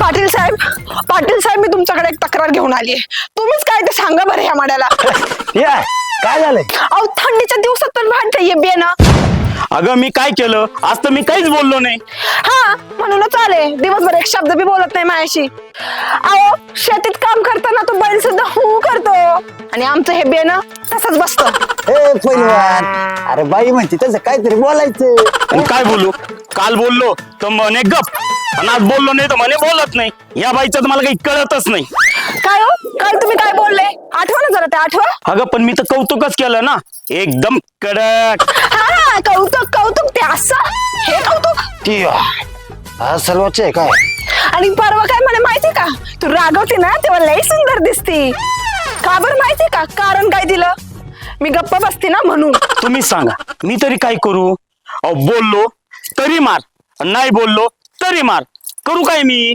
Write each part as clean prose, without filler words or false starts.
पाटील साहेब मी तुमच्याकडे एक तक्रार घेऊन आली आहे. तुम्हीच काय ते सांगा बरं ह्या माड्याला. या काय झालंय? अहो थंडीच्या दिवसात पण भांडते बेन. अगं मी काय केलं? आज तर मी काहीच बोललो नाही. हा म्हणूनच आले. दिवसभर एक शब्द बी बोलत नाही माझ्याशी. अहो शेतीत काम करताना तो बैल सुद्धा हू करतो आणि आमचं हे बेन तसंच बसतं. ए पहिलवान, अरे बाई म्हणते तसं काहीतरी बोलायचं. आणि काय बोलू? काल बोललो तर म्हणे गप, आणि आज बोललो नाही तर म्हणे बोलत नाही. या बाईचं तर मला काही कळतच नाही. काय हो काल तुम्ही काय बोलले? आठवा ना जरा ते आठवा. अगं पण मी तर कौतुकच केलं ना, एकदम कडक. हा कौतुक ते असं हे कौतुक. ती हा सर्वच आहे काय? आणि परवा काय म्हणे माहिती का, तू रागवते ना तेव्हा लई सुंदर दिसती. का बरं माहिती का कारण काय दिलं? मी गप्प बसते ना म्हणून. तुम्ही सांगा मी तरी काय करू? अहो बोललो तरी मार, नाही बोललो तरी मार. करू काय मी?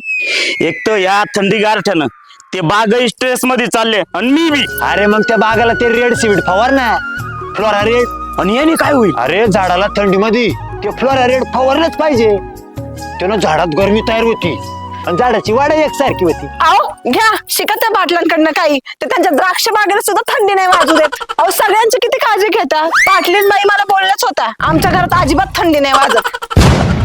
एक तर या थंडी गारठ्यानं ते बाग स्ट्रेस मध्ये चालले आणि मी बी. अरे मग त्या बागाला ते रेड सीड फवार ना, फ्लोरा रेड. आणि याने काय होईल? अरे झाडाला थंडीमध्ये ते फ्लोरा रेड फवारलंच पाहिजे. त्यानं झाडात गरमी तयार होती आणि झाडाची वाढ एकसारखी होती. अहो घ्या शिका त्या बाटलांकडनं काही. ते त्यांच्या द्राक्ष बागेला सुद्धा थंडी नाही वाजू देत. अहो सगळ्यांची किती काळजी घेतात. पाटलीन बाई मला बोलल्याच होता आमच्या घरात अजिबात थंडी नाही वाजत.